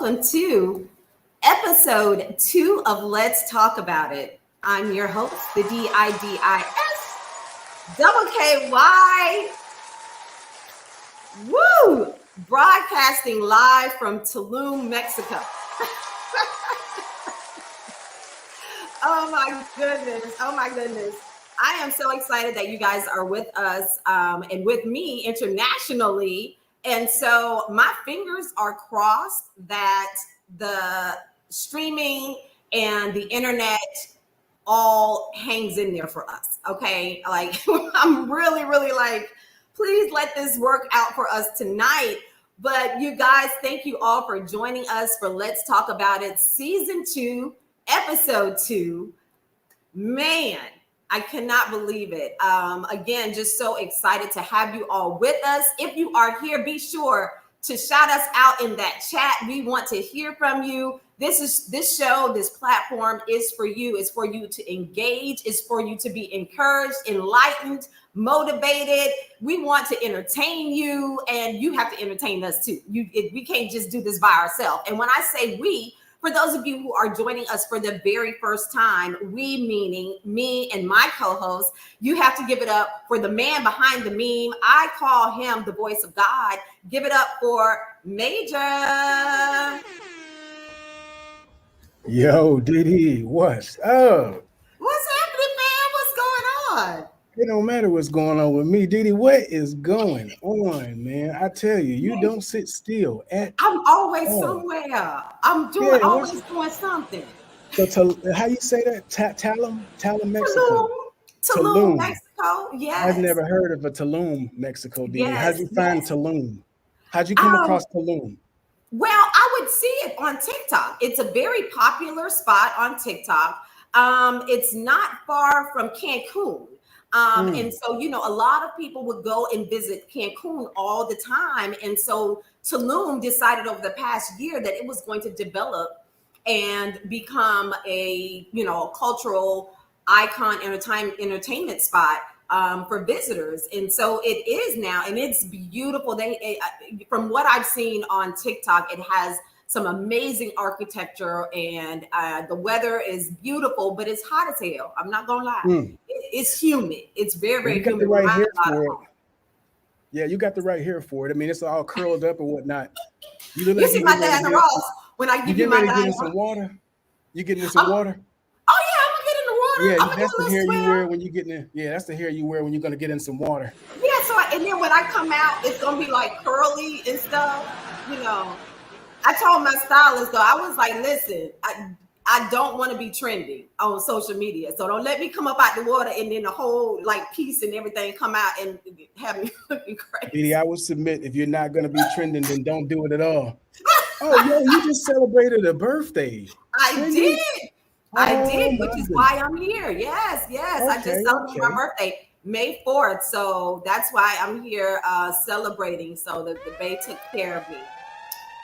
welcome to episode 2 of Let's Talk About It. I'm your host, the DiDi Skky. Woo! Broadcasting live from Tulum, Mexico. Oh my goodness. Oh my goodness. I am so excited that you guys are with us and with me internationally. And so my fingers are crossed that the streaming and the internet all hangs in there for us. Okay. Like I'm really like, please let this work out for us tonight. But you guys, thank you all for joining us for Let's Talk About It Season 2, Episode 2. Man, I cannot believe it. Again, just so excited to have you all with us. If you are here, be sure to shout us out in that chat. We want to hear from you. This show, this platform is for you. It's for you to engage. It's for you to be encouraged, enlightened, motivated. We want to entertain you, and you have to entertain us too. We can't just do this by ourselves. And when I say we, for those of you who are joining us for the very first time, we meaning me and my co-host, you have to give it up for the man behind the meme. I call him the voice of God. Give it up for Major. Yo, DiDi, what's up? What's happening, man? What's going on? It don't matter what's going on with me, DiDi. What is going on, man? I tell you, you don't sit still at. I'm always somewhere. I'm doing always doing something. So, how you say that? Talum, Mexico. Tulum, Mexico. Yes. I've never heard of a Tulum, Mexico, DiDi. Yes, How'd you find Tulum? How'd you come across Tulum? Well, I would see it on TikTok. It's a very popular spot on TikTok. It's not far from Cancun. And so, you know, a lot of people would go and visit Cancun all the time. And so Tulum decided over the past year that it was going to develop and become a, you know, cultural icon entertainment spot for visitors. And so it is now, and it's beautiful. From what I've seen on TikTok, it has some amazing architecture, and the weather is beautiful, but it's hot as hell. I'm not gonna lie. It's humid. It's very humid. The right hair for it. Yeah, you got the right hair for it. I mean, it's all curled up and whatnot. You see my Diana Ross when I give you my Diana Ross. Some water. You getting in some water? Oh yeah, I'm gonna get in the water. Yeah, that's the hair you wear when you get in. Yeah, that's the hair you wear when you're gonna get in some water. Yeah. So and then when I come out, it's gonna be like curly and stuff. You know. I told my stylist though, I was like, listen, I don't want to be trending on social media. So don't let me come up out the water and then the whole like piece and everything come out and have me looking crazy. DiDi, I would submit if you're not going to be trending, then don't do it at all. Oh, yo, you just celebrated a birthday. I did, which is why I'm here. Yes. Okay, I just celebrated my birthday, May 4th. So that's why I'm here celebrating. So the babe took care of me.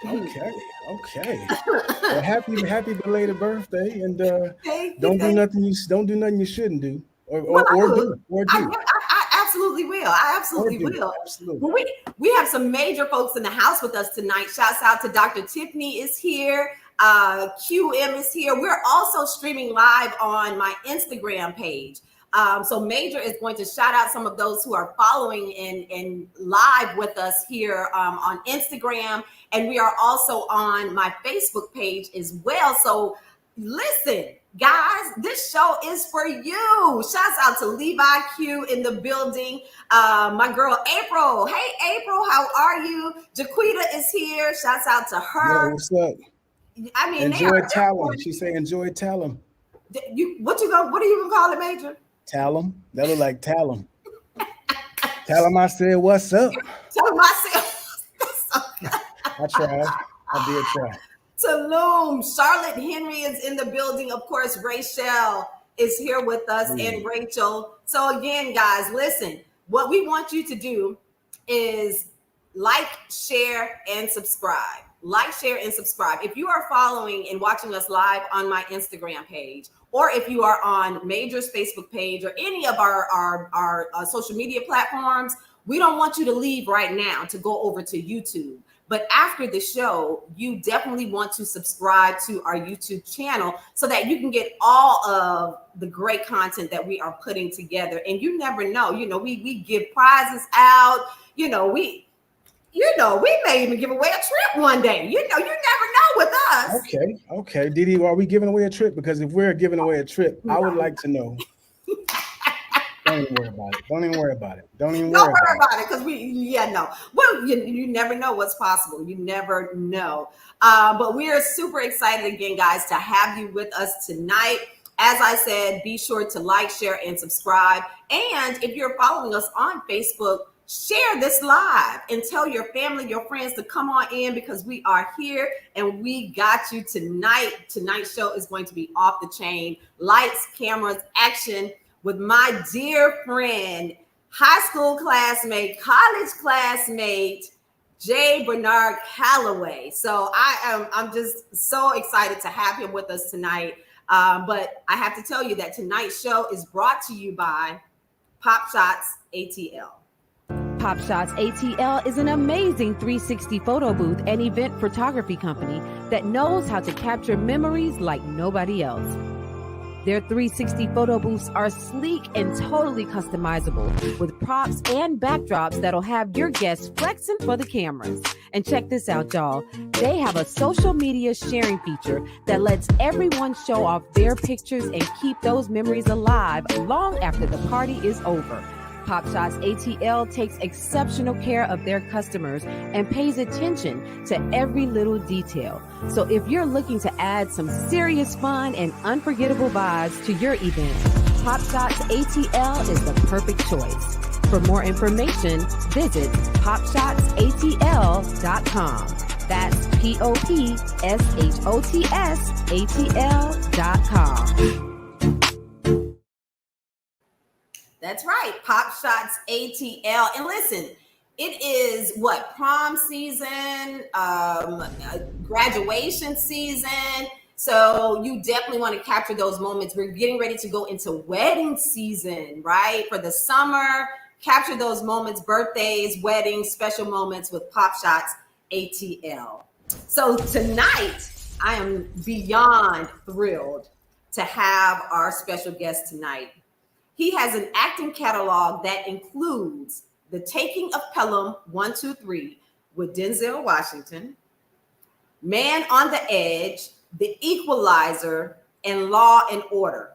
Okay. Well, happy belated birthday, and don't do nothing you shouldn't do, or do. I absolutely will. I absolutely will. Absolutely. Well, we have some major folks in the house with us tonight. Shouts out to Dr. Tiffany is here. QM is here. We're also streaming live on my Instagram page. So Major is going to shout out some of those who are following and live with us here on Instagram. And we are also on my Facebook page as well. So listen, guys, this show is for you. Shouts out to Levi Q in the building. My girl, April. Hey, April, how are you? Jaquita is here. Shouts out to her. Yo, what's up? I mean, enjoy Talum. She say enjoy Talum. What are you gonna call it, Major? Talum. That look like Talum. Talum, I said, what's up? Tell him I said, I tried. I did try. Tulum. Charlotte Henry is in the building. Of course, Rachel is here with us and Rachel. So again, guys, listen, what we want you to do is like, share, and subscribe. Like, share, and subscribe. If you are following and watching us live on my Instagram page, or if you are on Major's Facebook page or any of our social media platforms, we don't want you to leave right now to go over to YouTube. But after the show, you definitely want to subscribe to our YouTube channel so that you can get all of the great content that we are putting together. And you never know, we give prizes out, we may even give away a trip one day. You never know with us. Okay. DiDi, are we giving away a trip? Because if we're giving away a trip, I would like to know. Don't even worry about it. Don't worry about it because Well, you never know what's possible. You never know. But we are super excited again, guys, to have you with us tonight. As I said, be sure to like, share, and subscribe. And if you're following us on Facebook, share this live and tell your family, your friends to come on in because we are here and we got you tonight. Tonight's show is going to be off the chain. Lights, cameras, action with my dear friend, high school classmate, college classmate, J. Bernard Calloway. So I'm just so excited to have him with us tonight. But I have to tell you that tonight's show is brought to you by Pop Shots ATL. Pop Shots ATL is an amazing 360 photo booth and event photography company that knows how to capture memories like nobody else. Their 360 photo booths are sleek and totally customizable with props and backdrops that'll have your guests flexing for the cameras. And check this out, y'all. They have a social media sharing feature that lets everyone show off their pictures and keep those memories alive long after the party is over. Pop Shots ATL takes exceptional care of their customers and pays attention to every little detail. So if you're looking to add some serious fun and unforgettable vibes to your event, Pop Shots ATL is the perfect choice. For more information, visit popshotsatl.com. That's POPSHOTSATL.com. That's right, Pop Shots ATL. And listen, it is prom season, graduation season. So you definitely want to capture those moments. We're getting ready to go into wedding season, right? For the summer, capture those moments, birthdays, weddings, special moments with Pop Shots ATL. So tonight, I am beyond thrilled to have our special guest tonight. He has an acting catalog that includes The Taking of Pelham 1, 2, 3 with Denzel Washington, Man on the Edge, The Equalizer, and Law and Order.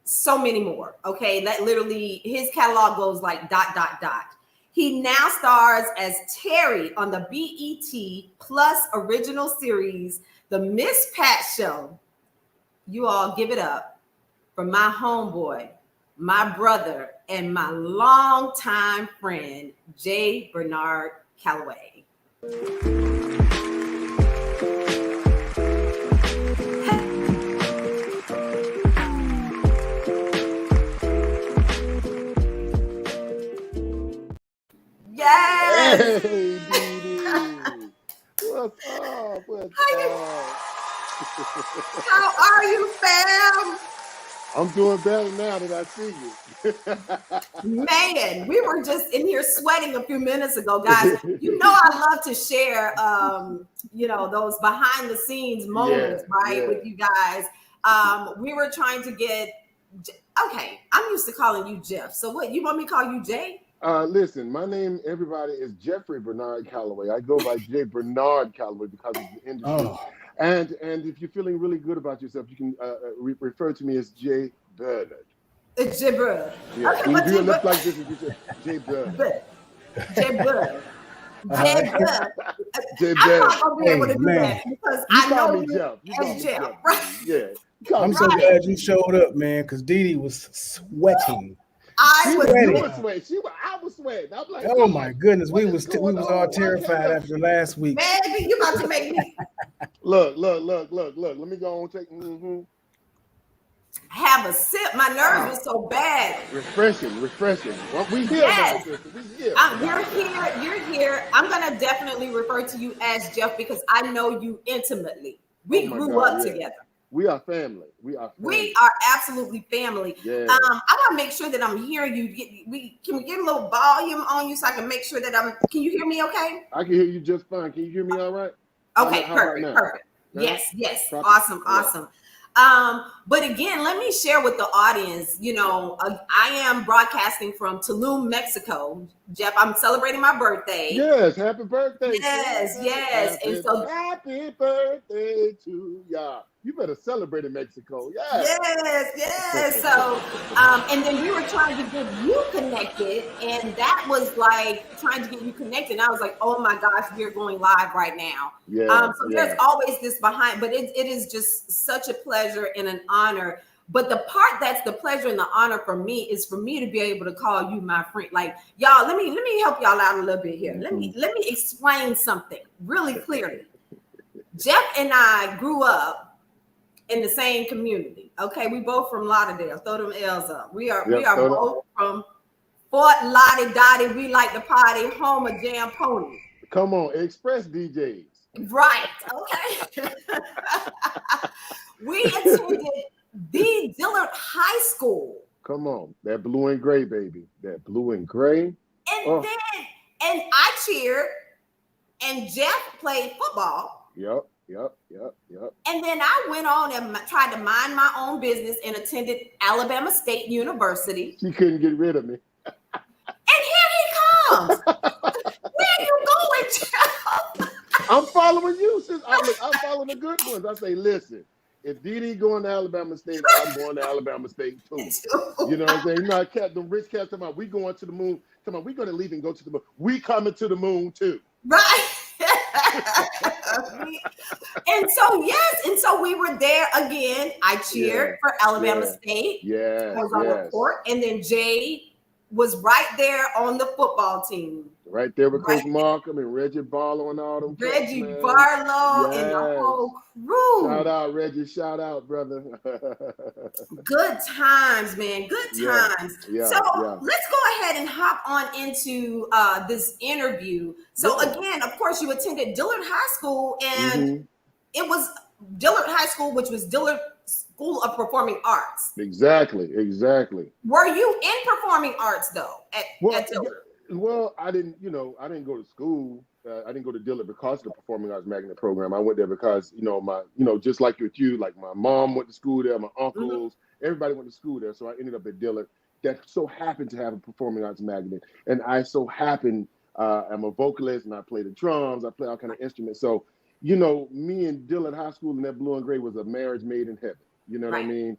So many more. Okay, that literally his catalog goes like ... He now stars as Terry on the BETPlus original series, The Miss Pat Show. You all give it up for my homeboy, my brother, and my longtime friend, J. Bernard Calloway. Yes! Hey, DiDi. What's up? How are you, fam? I'm doing better now that I see you. Man, we were just in here sweating a few minutes ago, guys. You know I love to share, those behind the scenes moments, with you guys. We were trying to get, okay, I'm used to calling you Jeff. So what, you want me to call you Jay? Listen, my name, everybody, is Jeffrey Bernard Calloway. I go by J. Bernard Calloway because of the industry. Oh. And if you're feeling really good about yourself, you can refer to me as J. Bernard. It's J. Bernard. Yeah. Okay, you do it look like this if you say J. Bernard. J. Bernard. J. Bernard. J. I'm not going to be able to do man. that because You I call know me you Jeff. as Jeff. Right? Yeah. I'm so glad you showed up, man, because DiDi was sweating. I was sweating. I was sweating. I'm like, oh my goodness, we was all terrified after last week. Baby, you about to make me look. Let me go on take. Have a sip. My nerves were so bad. Refreshing. Well, we here. Yes. We here. You're here. I'm gonna definitely refer to you as Jeff because I know you intimately. We grew up together. We are family. We are family. We are absolutely family. Yeah. I want to make sure that I'm hearing you. Can we get a little volume on you so I can make sure that can you hear me okay? I can hear you just fine. Can you hear me all right? Okay, How perfect. about now? Perfect. Yes. Copy? Awesome. Yeah. Awesome. But again, let me share with the audience, I am broadcasting from Tulum, Mexico. Jeff, I'm celebrating my birthday. Yes, happy birthday. Yes. Happy birthday to ya. You better celebrate in Mexico. Yeah. Yes. So, and then we were trying to get you connected, and that was like trying to get you connected. And I was like, oh my gosh, we're going live right now. So there's always this behind, but it is just such a pleasure and an honor. But the part that's the pleasure and the honor for me is for me to be able to call you my friend. Like, y'all, let me help y'all out a little bit here. Let me explain something really clearly. Jeff and I grew up in the same community. Okay, we both from Lauderdale. Throw them L's up. We are both from Fort Lauderdale. We like to party, home of Jam Pony. Come on, Express DJs. Right. Okay. We attended the Dillard High School. Come on, that blue and gray, baby. That blue and gray. And I cheered, and Jeff played football. Yep. And then I went on and tried to mind my own business and attended Alabama State University. She couldn't get rid of me. And here he comes. Where are you going, Jeff? I'm following you. I'm following the good ones. I say, listen, if DiDi going to Alabama State, I'm going to Alabama State too. You know what I'm saying? You know, the rich cats talking about we going to the moon. Come on, we going to leave and go to the moon. We coming to the moon too. Right. And so we were there again. I cheered for Alabama State. Yeah. I was on the court, and then Jay was right there on the football team. Right there with Coach Markham and Reggie Barlow and all them. Reggie Barlow and the whole crew. Shout out, Reggie. Shout out, brother. Good times, man. Good times. Let's go ahead and hop on into this interview. So again, of course, you attended Dillard High School, and it was Dillard High School, which was Dillard School of Performing Arts. Exactly. Were you in performing arts though at Dillard? Well, I didn't go to school. I didn't go to Dillard because of the Performing Arts Magnet program. I went there because, just like with you, like my mom went to school there, my uncles, everybody went to school there. So I ended up at Dillard. That so happened to have a Performing Arts Magnet. And I so happened, I'm a vocalist and I play the drums. I play all kind of instruments. So, me and Dillard High School and that blue and gray was a marriage made in heaven. You know what I mean?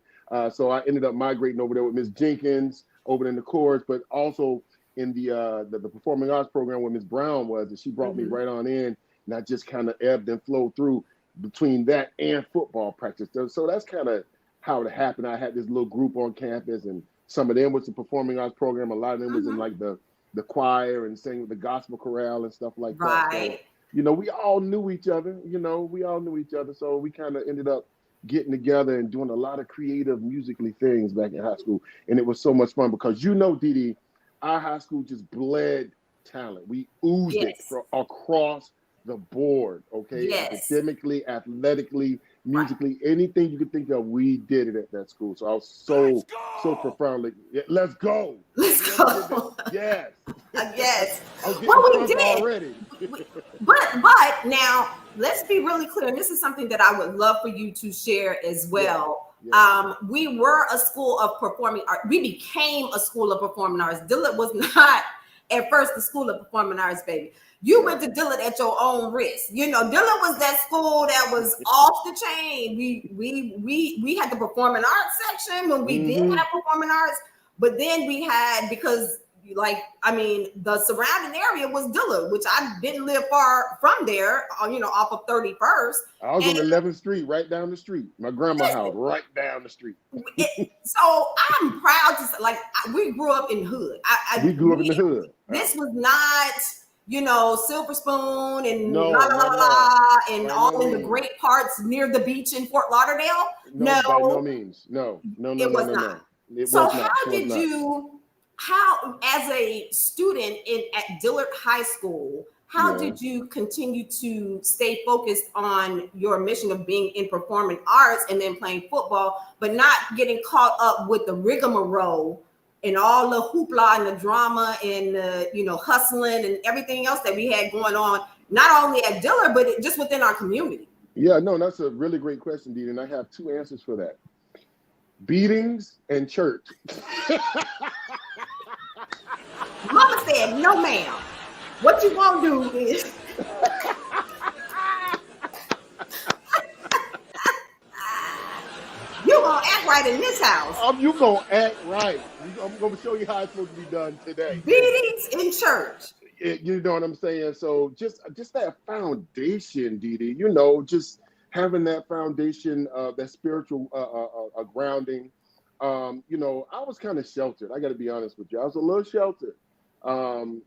So I ended up migrating over there with Miss Jenkins over in the chorus, but also in the performing arts program where Miss Brown was, and she brought me right on in, and I just kind of ebbed and flowed through between that and football practice. So that's kind of how it happened. I had this little group on campus, and some of them was the performing arts program. A lot of them was in like the choir and singing with the gospel chorale and stuff like that. So, we all knew each other. So we kind of ended up getting together and doing a lot of creative musically things back in high school, and it was so much fun because DiDi, our high school just bled talent. We oozed it across the board, okay? Academically, athletically, musically, anything you could think of, we did it at that school. So I was so profoundly, let's go. Let's go. Yes. Well, we did already. but now let's be really clear, and this is something that I would love for you to share as well. We were a school of performing arts. We became a school of performing arts. Dillard was not at first the school of performing arts, baby. You went to Dillard at your own risk. Dillard was that school that was off the chain. We had the performing arts section when we did have performing arts, but then we had, because the surrounding area was Dillard, which I didn't live far from there, off of 31st. I was on 11th Street, right down the street. My grandma's house, right down the street. So I'm proud to say, we grew up in hood. We grew up in the hood. This was not, Silver Spoon and and all in the great parts near the beach in Fort Lauderdale. No, by no means. No. It was not. So how did you? How, as a student at Dillard High School, how did you continue to stay focused on your mission of being in performing arts and then playing football, but not getting caught up with the rigmarole and all the hoopla and the drama and the, hustling and everything else that we had going on, not only at Diller, but just within our community? Yeah, no, that's a really great question, DiDi, and I have two answers for that. Beatings and church. Mama said, no, ma'am. What you gonna do is you gonna act right in this house. You gonna act right. I'm gonna show you how it's supposed to be done today. Beatings in church. You know what I'm saying? So just that foundation, DiDi, just having that foundation, that spiritual grounding. I was kind of sheltered. I got to be honest with you. I was a little sheltered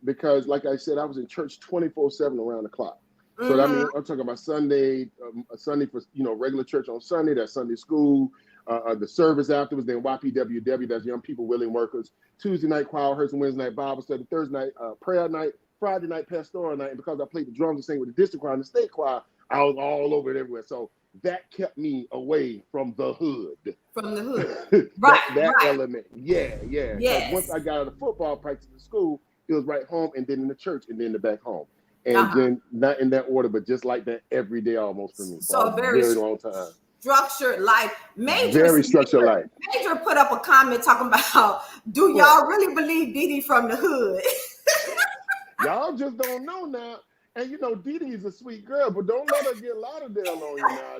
because, like I said, I was in church 24/7 around the clock. So that means I'm talking about Sunday, Sunday for regular church on Sunday. That's Sunday school. The service afterwards, then YPWW, that's Young People Willing Workers. Tuesday night choir rehearsal, Wednesday night Bible study, Thursday night prayer night, Friday night pastoral night. And because I played the drums and sang with the district choir and the state choir, I was all over it everywhere. So that kept me away from the hood. From the hood. Right. that right. element. Yeah. Yes. Once I got out of football practice in school, it was right home and then in the church and then the back home. And then not in that order, but just like that every day almost for me. So a very long time. Structured life. Very structured life. Major put up a comment talking about, do y'all really believe DiDi from the hood? Y'all just don't know now. And DiDi is a sweet girl, but don't let her get Lauderdale on you now.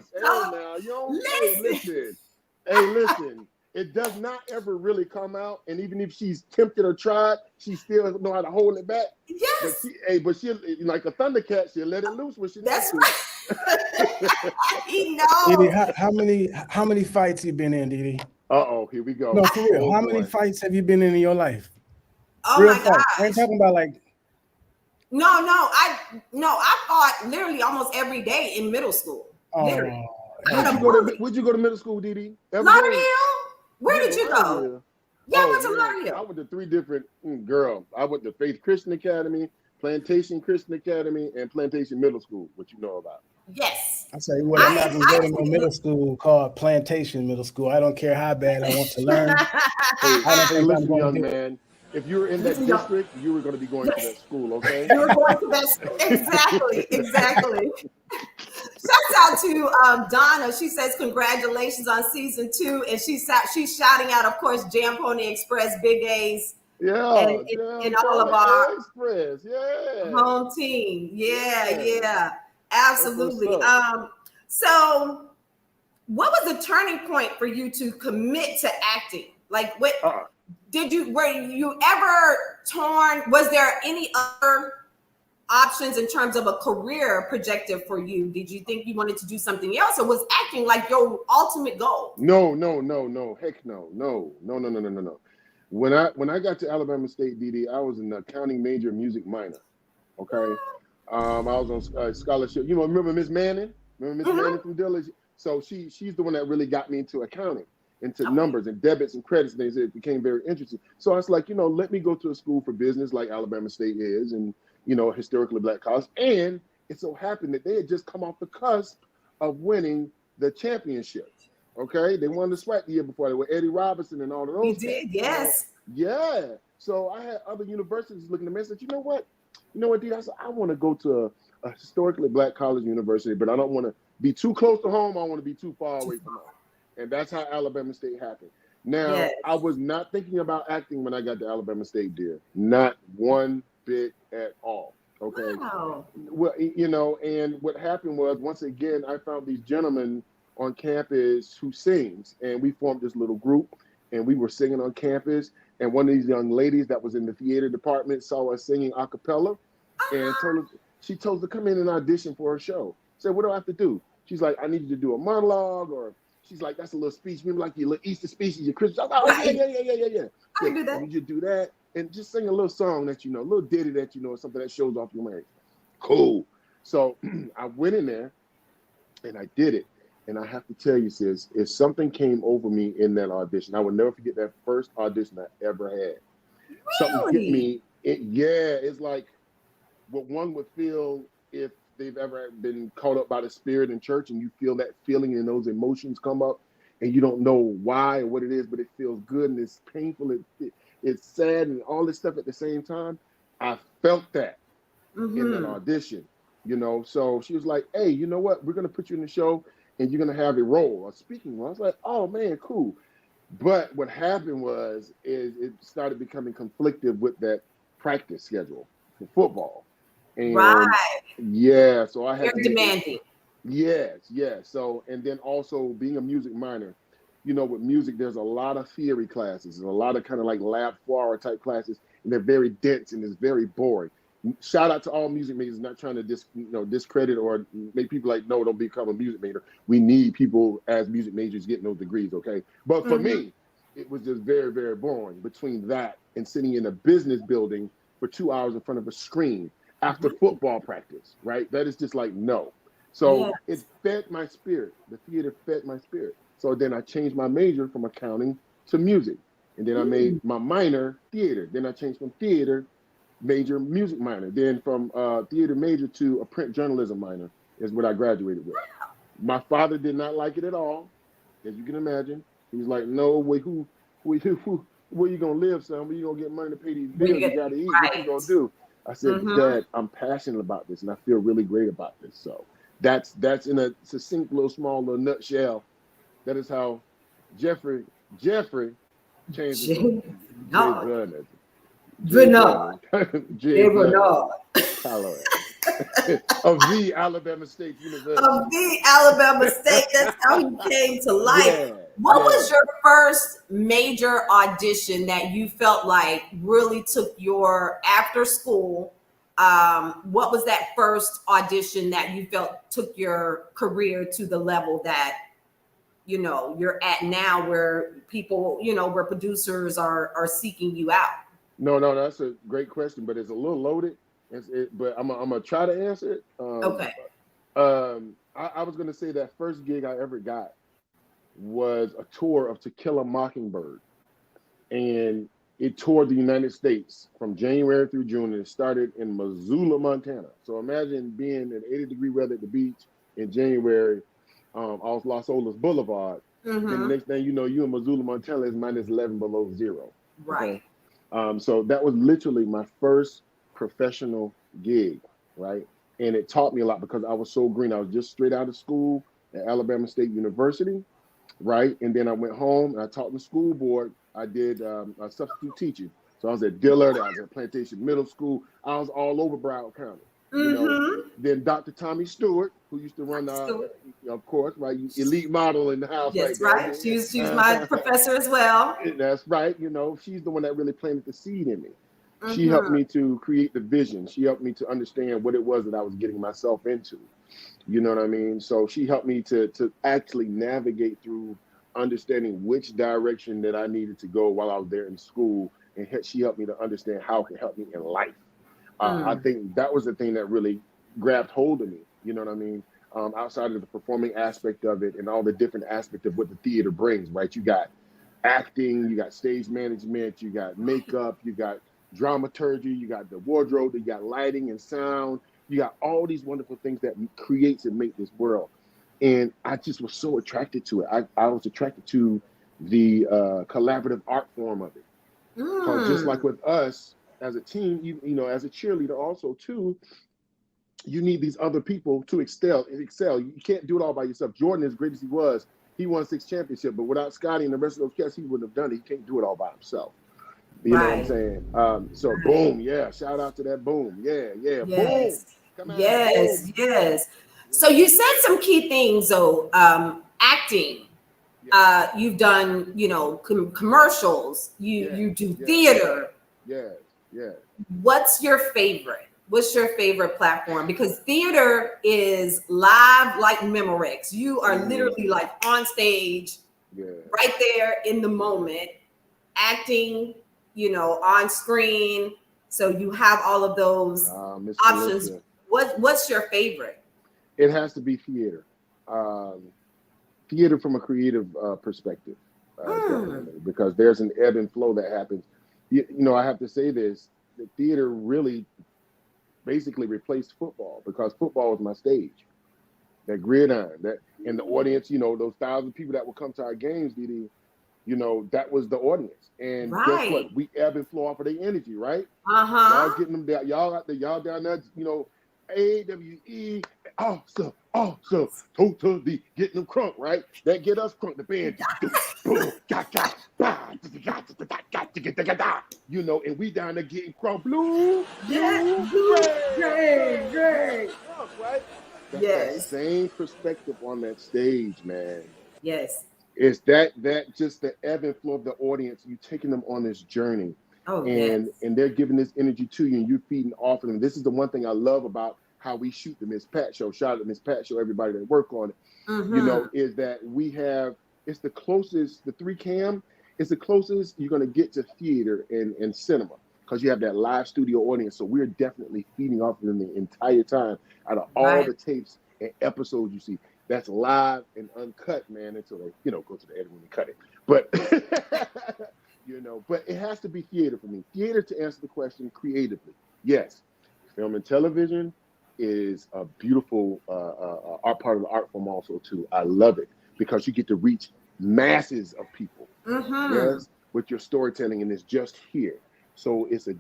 Listen. It does not ever really come out. And even if she's tempted or tried, she still know how to hold it back. Yes. But she like a Thundercat, she'll let it loose when she needs to. He knows. DiDi, how many fights you been in, DiDi? Here we go. No, for real. How many fights have you been in your life? Oh real my fights. God. I ain't talking about like. No, I fought literally almost every day in middle school. Literally. Where'd you go to middle school, DiDi? Lauderdale? Where did you go? Yeah, I went to Lauderdale. I went to three different I went to Faith Christian Academy, Plantation Christian Academy, and Plantation Middle School, what you know about. Yes. I tell you what, I'm not going to go to no middle school called Plantation Middle School. I don't care how bad I want to learn. Listen, young man. If you were in that district, you were going to be going to that school, okay? You were going to that school. Exactly. Shouts out to Donna. She says congratulations on season 2, and she's shouting out, of course, Jam Pony Express, Big A's, and all of our home team. Yeah, absolutely. So, what was the turning point for you to commit to acting? Like, what were you ever torn? Was there any other options in terms of a career projected for you? Did you think you wanted to do something else, or was acting like your ultimate goal? No. Heck no. When I got to Alabama State, DiDi, I was an accounting major, music minor. Okay. I was on scholarship. Remember Miss Manning? Remember Miss Manning from Dillard? So she's the one that really got me into accounting, into numbers and debits and credits and things. It became very interesting. So I was like, let me go to a school for business like Alabama State is, and historically black college. And it so happened that they had just come off the cusp of winning the championship. Okay. They won the SWAC the year before. They were Eddie Robinson and all of those. You did, yes. Yeah. So I had other universities looking at me and said, you know what, DiDi? I said, I want to go to a historically black college university, but I don't want to be too close to home. I want to be too far away from home. And that's how Alabama State happened. Now, I was not thinking about acting when I got to Alabama State, dear. Not one bit at all. Okay. Wow. Well, and what happened was, once again, I found these gentlemen on campus who sings, and we formed this little group, and we were singing on campus. And one of these young ladies that was in the theater department saw us singing a cappella, and she told us to come in and audition for her show. Said, what do I have to do? She's like, I need you to do a monologue, or she's like, that's a little speech, maybe like your little Easter speech, your Christmas. I was like, yeah. I can do that. I need you to do that. And just sing a little song that a little ditty that something that shows off your marriage. Cool. So I went in there and I did it. And I have to tell you, sis, if something came over me in that audition, I will never forget that first audition I ever had. Really? Something hit me. It's like what one would feel if they've ever been caught up by the spirit in church, and you feel that feeling and those emotions come up, and you don't know why or what it is, but it feels good and it's painful, it's sad and all this stuff at the same time. I felt that in that audition, you know. So she was like, hey, you know what? We're going to put you in the show and you're going to have a role, a speaking role. I was like, oh, man, cool. But what happened is it started becoming conflicted with that practice schedule for football. And yeah, so I had very demanding. Yes. So, and then also being a music minor, you know, with music, there's a lot of theory classes and a lot of kind of like lab foire type classes, and they're very dense and it's very boring. Shout out to all music majors, not trying to discredit or make people like, no, don't become a music major. We need people as music majors getting those degrees, okay? But for me, it was just very, very boring between that and sitting in a business building for 2 hours in front of a screen after football practice, right? That is just like, no. So it fed my spirit. The theater fed my spirit. So then I changed my major from accounting to music. And then I made my minor theater. Then I changed from theater major music minor. Then from theater major to a print journalism minor is what I graduated with. My father did not like it at all, as you can imagine. He was like, no, wait, where you gonna live, son? Where you gonna get money to pay these bills? You gotta eat. What you gonna do? I said, Dad, I'm passionate about this and I feel really great about this. So that's in a succinct little small little nutshell. That is how Jeffrey changed it. Bernard. Calloway. Of the Alabama State University. Of the Alabama State. That's how he came to life. What was your first major audition that you felt like really took your after school? What was that first audition that you felt took your career to the level that, you know, you're at now, where people, you know, where producers are seeking you out? No, that's a great question, but it's a little loaded. But I'm gonna try to answer it. Okay. I was gonna say that first gig I ever got was a tour of To Kill a Mockingbird, and it toured the United States from January through June, and it started in Missoula, Montana. So imagine being in 80-degree weather at the beach in January, off Los Olas Boulevard. And the next thing you know, you in Missoula, Montana is minus 11 below zero. Right. Okay? So that was literally my first professional gig, right? And it taught me a lot because I was so green. I was just straight out of school at Alabama State University, right? And then I went home and I taught in the school board. I did a substitute teaching. So I was at Dillard, I was at Plantation Middle School. I was all over Broward County. You know, then Dr. Tommy Stewart, who used to run, of course, right, elite model in the house. Yes, right. She's my professor as well. That's right. You know, she's the one that really planted the seed in me. She helped me to create the vision. She helped me to understand what it was that I was getting myself into. You know what I mean? So she helped me to actually navigate through understanding which direction that I needed to go while I was there in school. And she helped me to understand how it could help me in life. I think that was the thing that really grabbed hold of me. You know what I mean? Outside of the performing aspect of it and all the different aspects of what the theater brings, right? You got acting, you got stage management, you got makeup, you got dramaturgy, you got the wardrobe, you got lighting and sound, you got all these wonderful things that creates and make this world. And I just was so attracted to it. I was attracted to the collaborative art form of it. So just like with us as a team, you know, as a cheerleader also too, you need these other people to excel. You can't do it all by yourself. Jordan, as great as he was, he won 6 championships, but without Scotty and the rest of those cats, he wouldn't have done it. He can't do it all by himself. You know what I'm saying? So boom, shout out to that boom. Boom. Come on, boom. So you said some key things though. Acting. You've done, you know, commercials. You do theater. Yeah. What's your favorite? What's your favorite platform? Because theater is live like Memorex. You are literally like on stage, right there in the moment, acting, you know, on screen. So you have all of those options. What's your favorite? It has to be theater. Theater from a creative perspective, definitely, because there's an ebb and flow that happens. You know, I have to say this: the theater really basically replaced football because football was my stage. That gridiron, that and the audience, you know, those 1,000 people that would come to our games, DiDi, you know, that was the audience. And guess what? We ebb and flow off of their energy, right? Y'all getting them down, y'all out there, y'all down there, you know, AWE, awesome, totally getting them crunk, right? That get us crunk, the band, you know, and we down there getting crunk, blue, gray, crunk, right? That same perspective on that stage, man. Yes. It's that just the ebb and flow of the audience, you taking them on this journey. And they're giving this energy to you and you're feeding off of them. This is the one thing I love about how we shoot the Miss Pat Show. Shout out to Miss Pat Show, everybody that work on it. You know, is that we have, it's the closest, the 3-cam, it's the closest you're going to get to theater and cinema because you have that live studio audience. So we're definitely feeding off of them the entire time out of all the tapes and episodes you see. That's live and uncut, man, until they, you know, go to the editing and cut it. But, you know, but it has to be theater for me. Theater, to answer the question creatively. Yes, film and television is a beautiful art part of the art form also, too. I love it because you get to reach masses of people, yes, with your storytelling, and it's just here. So it's a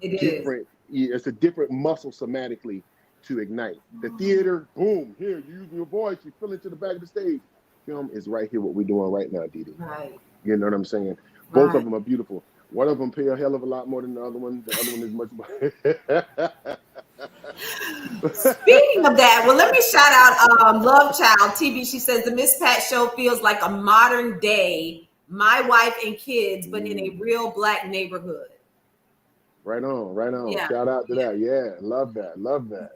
different muscle somatically to ignite. The theater, boom, here, you're using your voice, you fill into the back of the stage. Film is right here, what we're doing right now, DiDi. You know what I'm saying? Both of them are beautiful. One of them pay a hell of a lot more than the other one. The other one is much more. Speaking of that, well, let me shout out Love Child TV. She says the Miss Pat Show feels like a modern day My Wife and Kids, but in a real Black neighborhood. Right on. Yeah. Shout out to that. Yeah, love that.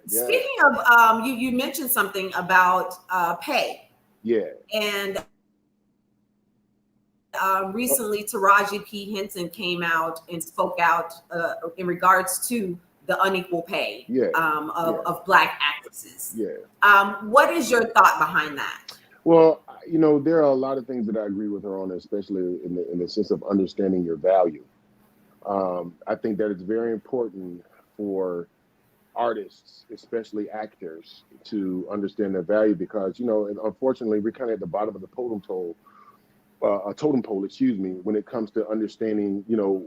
Yeah. Speaking of, you mentioned something about pay. Yeah. And recently, Taraji P. Henson came out and spoke out in regards to the unequal pay of Black actresses. Yeah. What is your thought behind that? Well, you know, there are a lot of things that I agree with her on, especially in the sense of understanding your value. I think that it's very important for artists, especially actors, to understand their value because, you know, unfortunately, we're kind of at the bottom of the totem pole, when it comes to understanding, you know,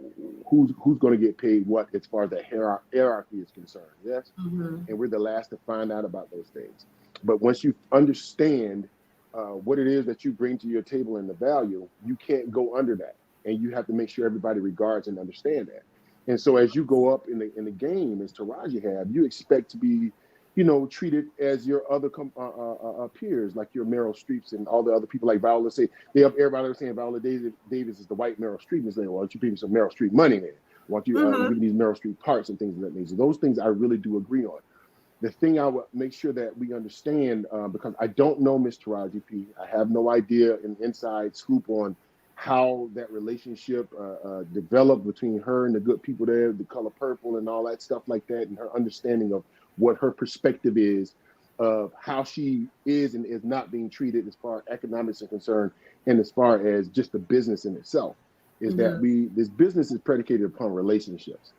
who's going to get paid what as far as the hierarchy is concerned. Yes. And we're the last to find out about those things. But once you understand what it is that you bring to your table and the value, you can't go under that. And you have to make sure everybody regards and understand that. And so as you go up in the game, as Taraji have, you expect to be, you know, treated as your other peers, like your Meryl Streeps and all the other people like Viola. Everybody was saying Viola Davis is the white Meryl Streep. And saying, well, why don't you pay me some Meryl Streep money then? Why don't you give me these Meryl Streep parts and things of that nature? Those things I really do agree on. The thing I would make sure that we understand, because I don't know Miss Taraji P. I have no idea an inside scoop on how that relationship developed between her and the good people there, the color purple and all that stuff like that, and her understanding of what her perspective is of how she is and is not being treated as far as economics are concerned, and as far as just the business in itself, is that this business is predicated upon relationships,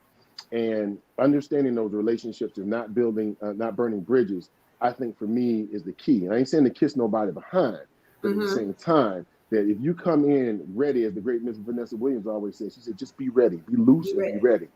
and understanding those relationships and not burning bridges, I think for me is the key. And I ain't saying to kiss nobody behind, but at the same time, that if you come in ready, as the great Miss Vanessa Williams always says, she said, just be ready, be loose and be ready.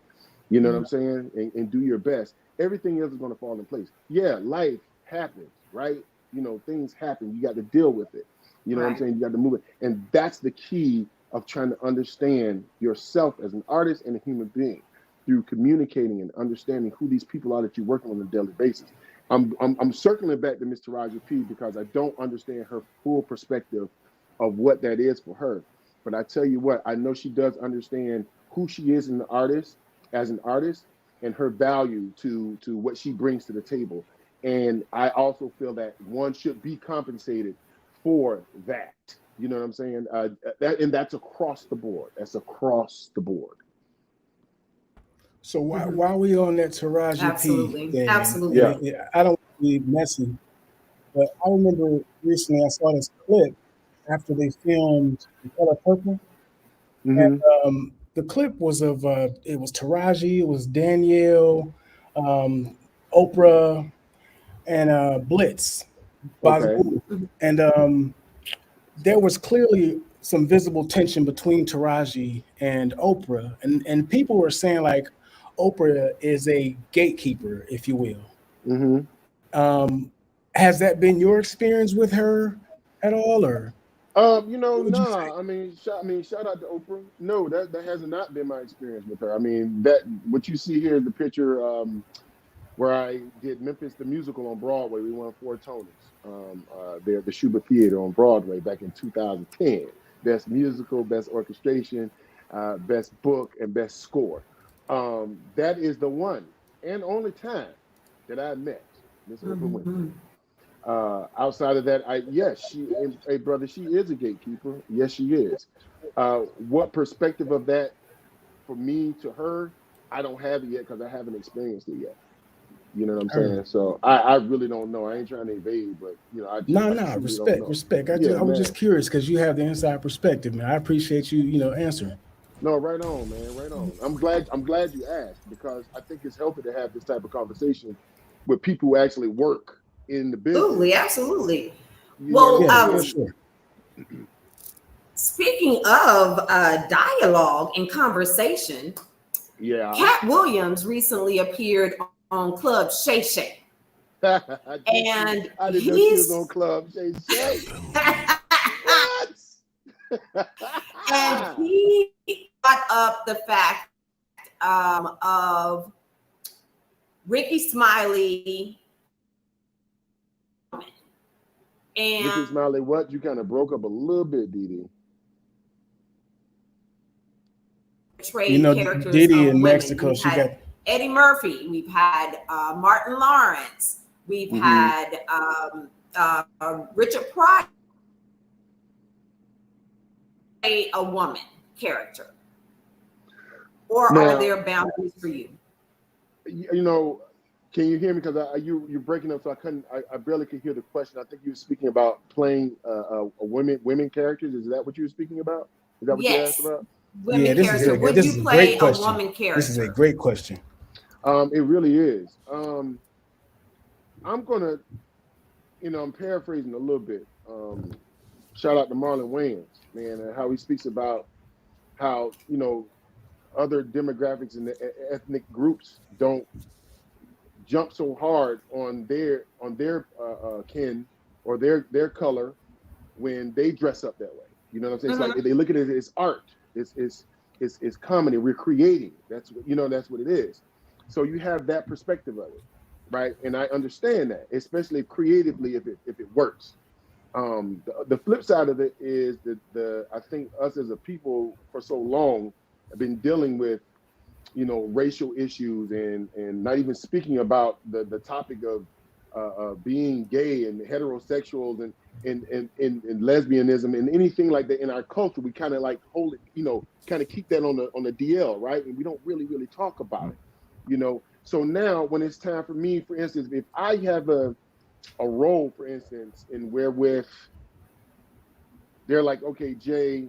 You know what I'm saying? And do your best. Everything else is going to fall in place. Yeah, life happens, right? You know, things happen. You got to deal with it. You know what I'm saying? You got to move it. And that's the key of trying to understand yourself as an artist and a human being through communicating and understanding who these people are that you're working on a daily basis. I'm circling back to Miss Taraji P because I don't understand her full perspective of what that is for her. But I tell you what, I know she does understand who she is as an artist, and her value to what she brings to the table. And I also feel that one should be compensated for that. You know what I'm saying? And that's across the board. That's across the board. So while we on that Taraji P thing, absolutely, I don't want to be messy, but I remember recently I saw this clip after they filmed The Color Purple, and the clip was of it was Taraji, it was Danielle, Oprah and Blitz, Okay. and there was clearly some visible tension between Taraji and Oprah, and people were saying like Oprah is a gatekeeper, if you will. Mm-hmm. Has that been your experience with her at all, or what would you say? Nah. Shout out to Oprah. No, that has not been my experience with her. I mean, that what you see here is the picture where I did Memphis the Musical on Broadway. We won 4 Tonys there at the Shubert Theater on Broadway back in 2010. Best musical, best orchestration, best book, and best score. That is the one and only time that I met Miss Oprah Winfrey. Outside of that, hey brother, she is a gatekeeper. Yes, she is. What perspective of that for me to her, I don't have it yet because I haven't experienced it yet. You know what I'm saying? So I really don't know. I ain't trying to evade, but I truly don't know. Respect. Yeah, I was man. just curious because you have the inside perspective, man. I appreciate you answering. No, right on, man. Right on. I'm glad you asked because I think it's healthy to have this type of conversation with people who actually work in the business. Absolutely. For sure. Speaking of dialogue and conversation, Cat Williams recently appeared on Club Shay Shay. And I didn't know she was on Club Shay Shay. What? And he brought up the fact of Ricky Smiley. And Ricky Smiley, what? You kind of broke up a little bit, DiDi. Characters DiDi of in women. Mexico, We've had Eddie Murphy. We've had Martin Lawrence. We've had Richard Pryor, a woman character. Or now, are there boundaries for you? Can you hear me? Because you're breaking up, so I barely could hear the question. I think you were speaking about playing women characters. Is that what you were speaking about? Is that what you asked about? Women character. Would you play a woman character? This is a great question. It really is. I'm gonna, I'm paraphrasing a little bit. Shout out to Marlon Wayans, man, and how he speaks about how other demographics and the ethnic groups don't jump so hard on their kin or their color when they dress up that way. You know what I'm saying? It's like they look at it as art. It's comedy. We're creating. That's what it is. So you have that perspective of it, right? And I understand that, especially creatively if it works. The flip side of it is that I think us as a people for so long have been dealing with racial issues and not even speaking about the topic of being gay and heterosexuals and lesbianism and anything like that in our culture. We kind of like hold it, kind of keep that on the DL, right? And we don't really talk about it, So now when it's time for me, for instance, if I have a role, for instance, in wherewith they're like, okay, Jay,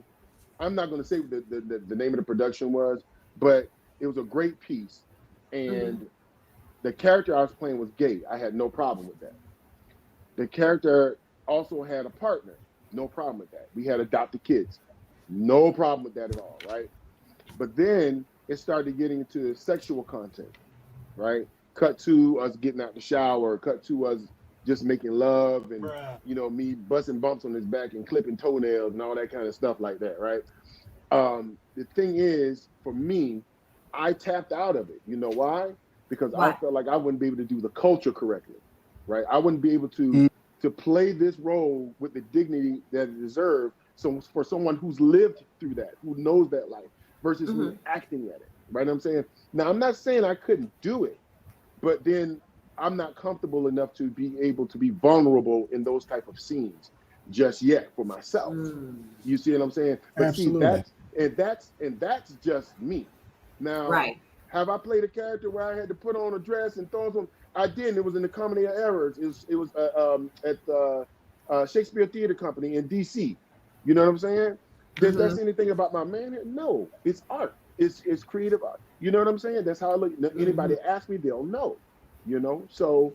I'm not going to say what the name of the production was, but it was a great piece. And the character I was playing was gay. I had no problem with that. The character also had a partner. No problem with that. We had adopted kids. No problem with that at all, right? But then it started getting into sexual content, right? Cut to us getting out the shower, cut to us just making love and, me busting bumps on his back and clipping toenails and all that kind of stuff like that, right? The thing is, for me, I tapped out of it. You know why? Because I felt like I wouldn't be able to do the culture correctly, right? I wouldn't be able to play this role with the dignity that it deserved. So for someone who's lived through that, who knows that life, versus who's acting at it, right? I'm saying, now I'm not saying I couldn't do it, but then I'm not comfortable enough to be able to be vulnerable in those type of scenes just yet for myself. You see what I'm saying? But Absolutely. see, that's just me. Now, have I played a character where I had to put on a dress and throw on? I did. It was in the Comedy of Errors. It was at the Shakespeare Theater Company in DC. You know what I'm saying? Does that say anything about my man here? No, it's art. It's creative art. You know what I'm saying? That's how I look. Anybody ask me, they'll know. you know? So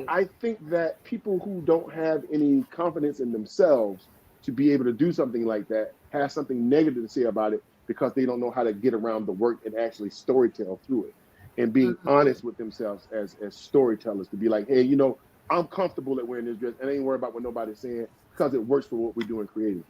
I think that people who don't have any confidence in themselves to be able to do something like that have something negative to say about it because they don't know how to get around the work and actually storytell through it and being honest with themselves as storytellers to be like, hey, you know, I'm comfortable at wearing this dress and I ain't worried about what nobody's saying because it works for what we're doing creatively.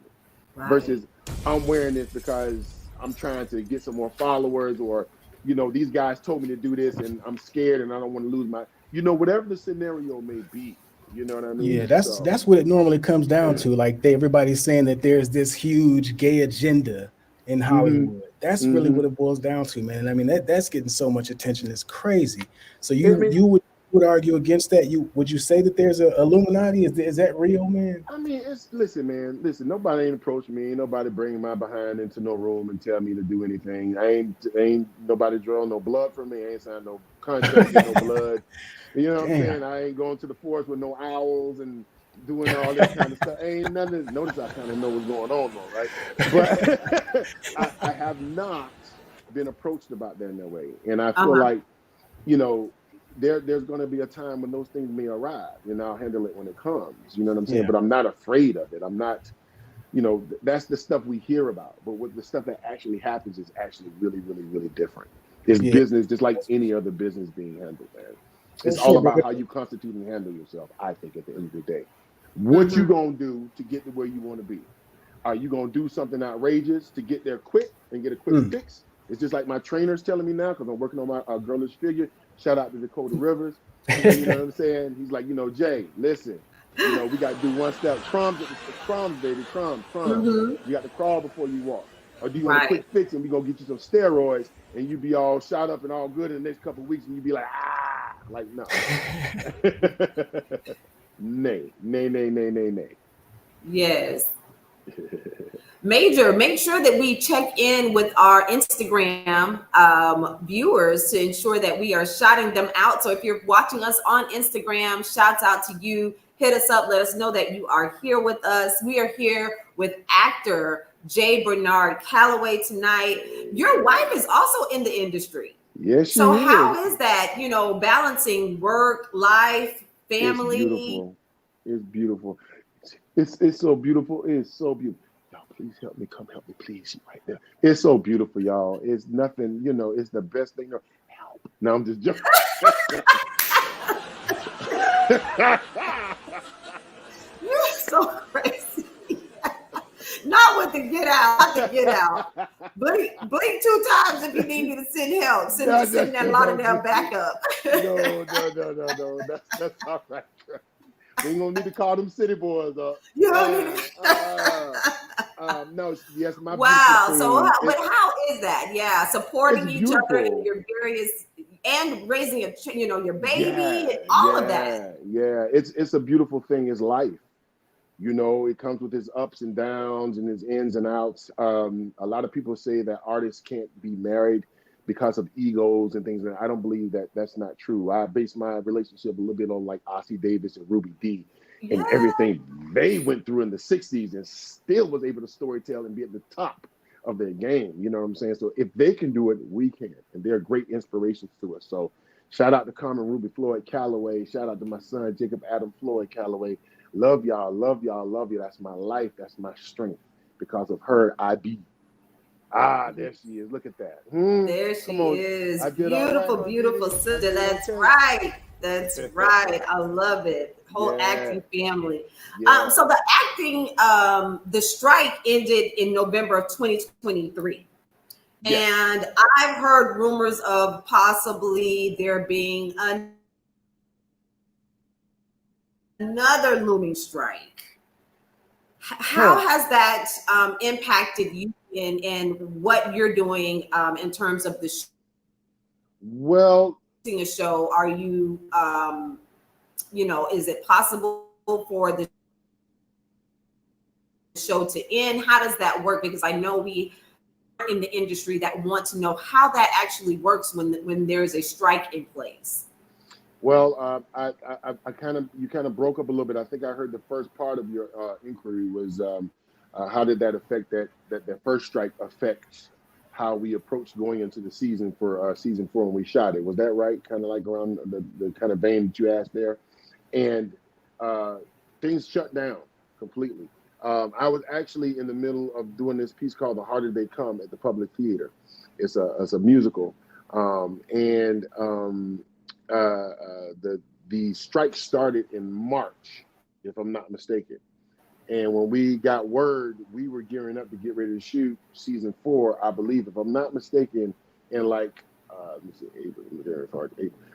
Right. Versus I'm wearing this because I'm trying to get some more followers, or, you know, these guys told me to do this and I'm scared and I don't want to lose my, you know, whatever the scenario may be. You know what I mean? Yeah, that's what it normally comes down to. Like everybody's saying that there's this huge gay agenda in Hollywood. That's really what it boils down to, man. I mean, that's getting so much attention. It's crazy. So you would argue against that? Would you say that there's a Illuminati? Is that real, man? I mean, listen, man. Listen, nobody ain't approached me. Ain't nobody bring my behind into no room and tell me to do anything. Ain't nobody draw no blood from me. I ain't signed no contract with no blood. You know what I'm saying? I ain't going to the forest with no owls and doing all this kind of stuff. Ain't nothing. Notice I kind of know what's going on, though, right? But I have not been approached about that in that way, and I feel like, you know, there's going to be a time when those things may arrive, and I'll handle it when it comes. You know what I'm saying? Yeah. But I'm not afraid of it. I'm not, you know, that's the stuff we hear about. But what the stuff that actually happens is actually really, really, really different. It's business, just like any other business being handled, man. It's all about how you constitute and handle yourself, I think, at the end of the day. What you going to do to get to where you want to be? Are you going to do something outrageous to get there quick and get a quick fix? It's just like my trainer's telling me now, because I'm working on my girlish figure. Shout out to Dakota Rivers. You know what I'm saying? He's like, you know, Jay, listen, you know, we got to do one step. Crumbs, baby, crumbs. You got to crawl before you walk. Or do you want a quick fix and we're going to get you some steroids and you be all shot up and all good in the next couple of weeks and you be like, like, no. Nay. Yes. Major, make sure that we check in with our Instagram viewers to ensure that we are shouting them out. So if you're watching us on Instagram, shouts out to you. Hit us up. Let us know that you are here with us. We are here with actor J. Bernard Calloway tonight. Your wife is also in the industry. Yes, she so is. How is that, you know, balancing work, life, family? It's beautiful. It's so beautiful. It's so beautiful. Y'all, please help me. Come help me, please. She right there. It's so beautiful, y'all. It's nothing, you know, it's the best thing. Help. No, I'm just joking. You're so crazy. Not with the get out. Not the get out. Blink 2 times if you need me to send help. Send that Lauderdale back up. No. That's all right. We ain't gonna need to call them city boys up. You don't need no, yes, my wow. So, but how is that? Yeah, supporting each other in your various and raising your baby and all of that. Yeah, it's a beautiful thing. Is life. You know, it comes with its ups and downs and its ins and outs. A lot of people say that artists can't be married because of egos and things. And I don't believe that that's not true. I base my relationship a little bit on like Ossie Davis and Ruby Dee and everything they went through in the 60s and still was able to storytell and be at the top of their game. You know what I'm saying? So if they can do it, we can. And they're great inspirations to us. So shout out to Carmen Ruby Floyd Calloway. Shout out to my son, Jacob Adam Floyd Calloway. Love y'all, love y'all, love you. That's my life. That's my strength. Because of her, I be. There she is. Look at that. There she is. Beautiful, beautiful sister. That's right. That's right. I love it. Whole acting family. So the acting, the strike ended in November of 2023. And I've heard rumors of possibly there being another looming strike. How has that impacted you in what you're doing in terms of the a show? Are you, is it possible for the show to end? How does that work? Because I know we are in the industry that want to know how that actually works when there's a strike in place. Well, you kind of broke up a little bit. I think I heard the first part of your inquiry was how did that affect that first strike affect how we approached going into the season for season 4 when we shot it. Was that right? Kind of like around the kind of vein that you asked there. And things shut down completely. I was actually in the middle of doing this piece called The Harder They Come at the Public Theater. It's a musical. The strike started in March, if I'm not mistaken. And when we got word, we were gearing up to get ready to shoot season 4, I believe, if I'm not mistaken, in like let me see, April,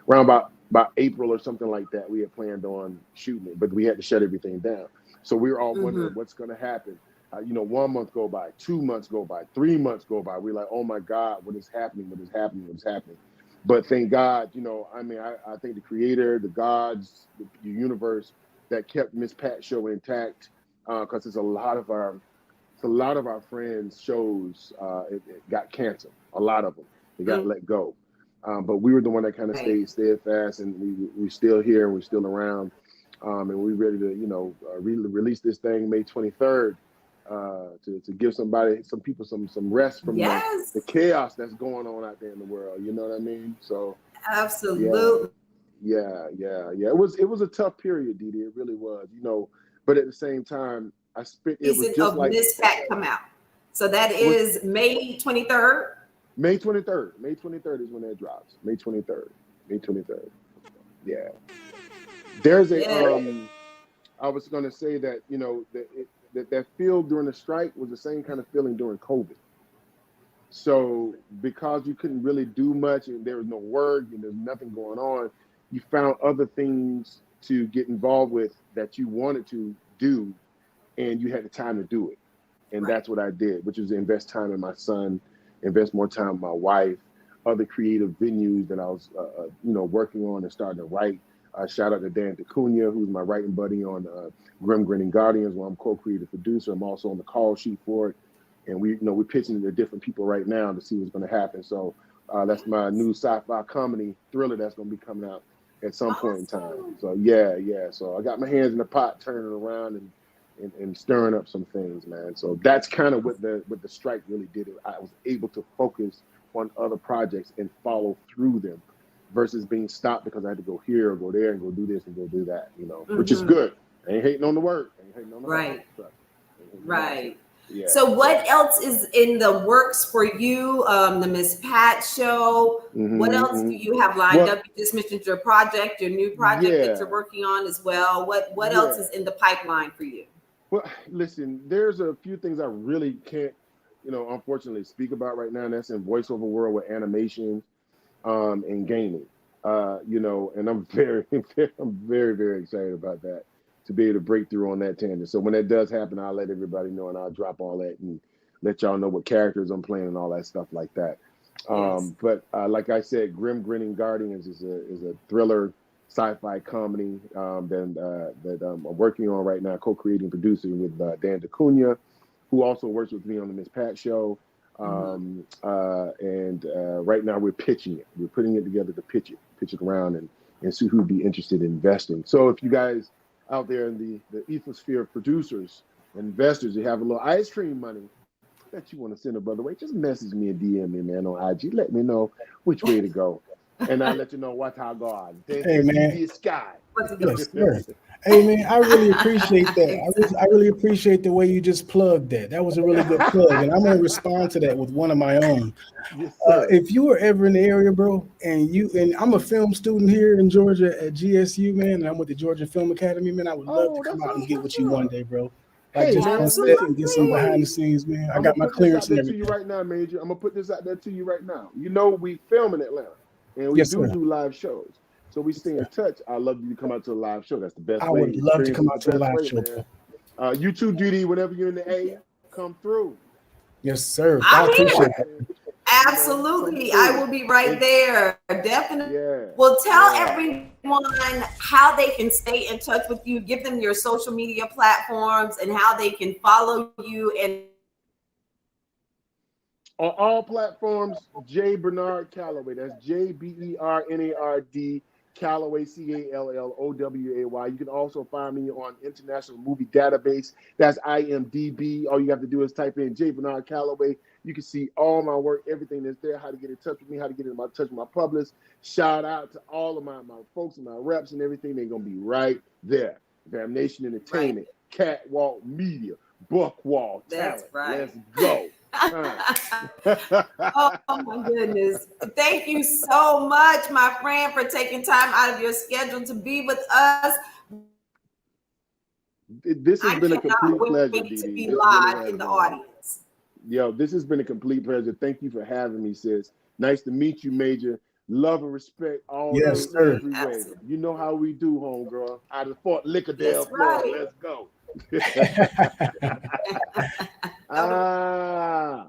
around about April or something like that. We had planned on shooting it, but we had to shut everything down. So we were all wondering what's going to happen. 1 month go by, 2 months go by, 3 months go by. We're like, oh my God, what is happening? What is happening? What is happening? But thank God, I think the creator, the gods, the universe that kept Miss Pat show intact, because it's a lot of our friends' shows it got canceled. A lot of them, they got let go. But we were the one that kind of stayed steadfast, and we still here, and we're still around, and we're ready to release this thing May 23rd to give some people some rest from the chaos that's going on out there in the world. You know what I mean? So absolutely. Yeah. It was a tough period, DiDi. It really was. But at the same time, it was just like Miss Pat come out. So that is May 23rd. May 23rd. May 23rd is when that drops. May 23rd. Yeah. There's I was going to say that, that feel during the strike was the same kind of feeling during COVID. So because you couldn't really do much and there was no work and there's nothing going on, you found other things to get involved with that you wanted to do, and you had the time to do it. And that's what I did, which was invest time in my son, invest more time with my wife, other creative venues that I was, working on and starting to write. Shout out to Dan DeCunha, who's my writing buddy on Grim Grinning Guardians, where I'm co-creative producer. I'm also on the call sheet for it. And we're pitching it to different people right now to see what's going to happen. So that's my new sci-fi comedy thriller that's going to be coming out at some point in time. So yeah. So I got my hands in the pot, turning around and stirring up some things, man. So that's kind of what the strike really did. I was able to focus on other projects and follow through them, versus being stopped because I had to go here or go there and go do this and go do that, which is good. I ain't hating on the work. I ain't hating on the right. Right. Yeah. So what else is in the works for you? The Miss Pat show. What else do you have lined up? You just mentioned your new project that you're working on as well. What else is in the pipeline for you? Well, listen, there's a few things I really can't, unfortunately speak about right now, and that's in voiceover world with animation and gaming. And I'm very, very excited about that, to be able to break through on that tangent. So when that does happen, I'll let everybody know, and I'll drop all that and let y'all know what characters I'm playing and all that stuff like that. But like I said, Grim Grinning Guardians is a thriller sci-fi comedy that I'm working on right now, co-creating, producing with Dan DeCunha, who also works with me on the Miss Pat show. And right now we're pitching it. We're putting it together to pitch it around and see who'd be interested in investing. So if you guys out there in the ethosphere of producers, investors, you have a little ice cream money that you want to send a brother way, just message me and DM me, man, on IG. Let me know which way to go, and I'll let you know what I got. Hey, man. DiDi Skky. Yes, sir. Hey, man, I really appreciate that. I really appreciate the way you just plugged that. That was a really good plug, and I'm going to respond to that with one of my own. Yes, if you were ever in the area, bro, and I'm a film student here in Georgia at GSU, man, and I'm with the Georgia Film Academy, man, I would love to come out and get with you one day, bro. Like just on set and get some behind the scenes, man. I got my clearance and everything. To you right now, Major. I'm gonna put this out there to you right now. We film in Atlanta, and we do live shows. So we stay in touch. I'd love you to come out to a live show. That's the best way. I would love to come out to a live show. You too, DiDi. Whenever you're in the A, come through. Yes, sir. I appreciate it. Absolutely. I will be right there. Definitely. Yeah. Well, tell everyone how they can stay in touch with you. Give them your social media platforms and how they can follow you. And on all platforms, J. Bernard Calloway. That's JBERNARD Calloway, Calloway. You can also find me on International Movie Database. That's IMDb. All you have to do is type in J. Bernard Calloway. You can see all my work, everything that's there, how to get in touch with me, how to get in touch with my published. Shout out to all of my folks and my reps and everything. They're going to be right there. Damnation Entertainment, Catwalk Media, Buckwall Talent. Let's go. Oh my goodness. Thank you so much, my friend, for taking time out of your schedule to be with us. This has been a complete pleasure, DiDi. To be live in the audience. Yo, this has been a complete pleasure. Thank you for having me, sis. Nice to meet you, Major. Love and respect all yes, sir. Every way. You know how we do, homegirl. Out of Fort Lickerdale, Florida. Right. Let's go. I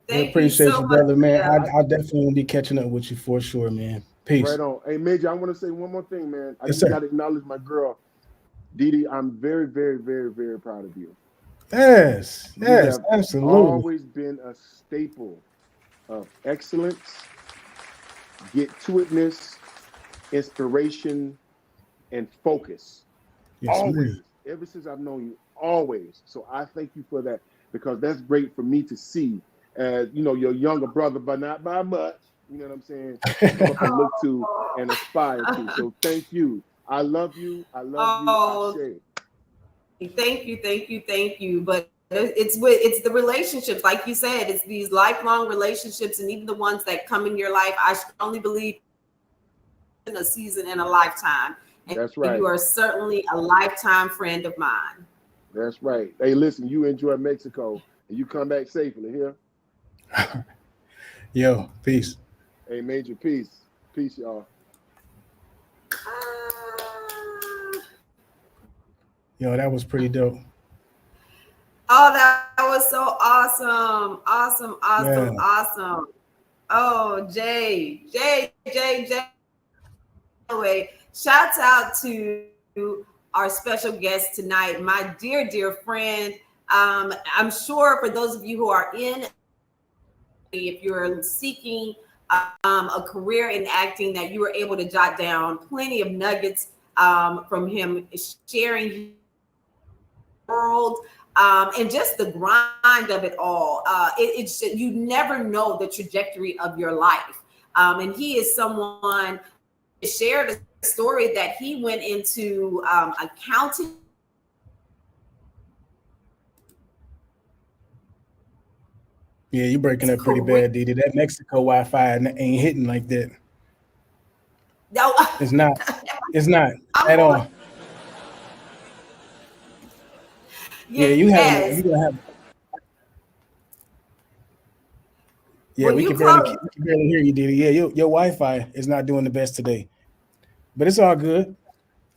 appreciate you, brother, man. I definitely will be catching up with you for sure, man. Peace. Right on. Hey, Major, I want to say one more thing, man. I yes, just got to acknowledge my girl, DiDi. I'm very, very, very, very proud of you. Yes, absolutely. Always been a staple of excellence, get-to-itness, inspiration, and focus. Yes, always, man. ever since I've known you, always. So I thank you for that, because that's great for me to see as, you know, your younger brother, but not by much. You know what I'm saying? To look to and aspire to. So thank you. I love you. I love you. Thank you. But it's the relationships, like you said, it's these lifelong relationships, and even the ones that come in your life. I strongly believe in a season and a lifetime. And that's right. You are certainly a lifetime friend of mine. That's right. Hey, listen, you enjoy Mexico and you come back safely here. Yo, peace. Hey, Major, peace. Peace, y'all. Yo, that was pretty dope. Oh, that was so awesome. Awesome. Oh, Jay. Anyway, shouts out to our special guest tonight, my dear friend. I'm sure for those of you who are if you're seeking a career in acting, that you were able to jot down plenty of nuggets from him sharing his world. And just the grind of it all. It's you never know the trajectory of your life. And he is someone who shared a story that he went into accounting. Yeah, you're breaking up pretty bad, DiDi. That Mexico Wi-Fi ain't hitting like that. No, it's not. It's not at all. Yeah, you're gonna have. Yeah, we can barely hear you, DiDi. Yeah, your Wi-Fi is not doing the best today, but it's all good.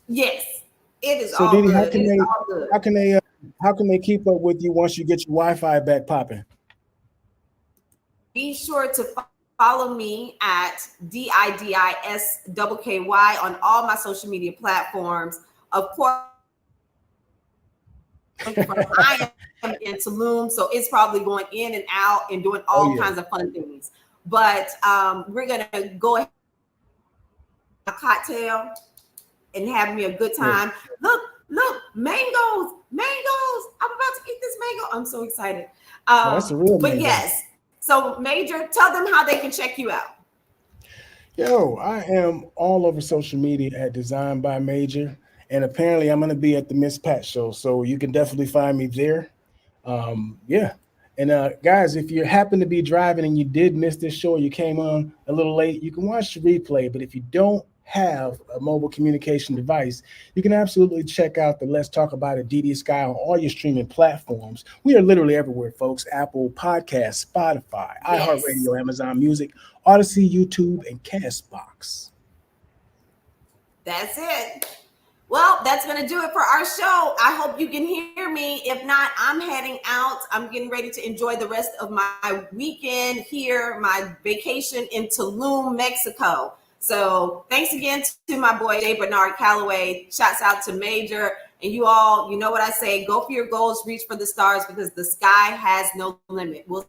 Yes, it is. So, all DiDi, good. how can they keep up with you once you get your Wi-Fi back popping? Be sure to follow me at DiDi Skky on all my social media platforms. Of course, I am in Tulum, so it's probably going in and out and doing all kinds of fun things. But we're gonna go ahead a cocktail and have me a good time. Yeah. Look, mangoes! I'm about to eat this mango. I'm so excited. That's a real mango. Yes. So, Major, tell them how they can check you out. Yo, I am all over social media at Design by Major. And apparently I'm going to be at the Miss Pat show. So you can definitely find me there. Yeah. And guys, if you happen to be driving and you did miss this show, or you came on a little late, you can watch the replay. But if you don't have a mobile communication device, you can absolutely check out the Let's Talk About It DiDi Skky on all your streaming platforms. We are literally everywhere, folks. Apple Podcasts, Spotify, iHeartRadio, Amazon Music, Odyssey, YouTube, and Castbox. That's it. Well, that's going to do it for our show. I hope you can hear me. If not, I'm heading out. I'm getting ready to enjoy the rest of my weekend here, my vacation in Tulum, Mexico. So thanks again to my boy, J. Bernard Calloway. Shouts out to Major. And you all, you know what I say, go for your goals, reach for the stars, because the sky has no limit. We'll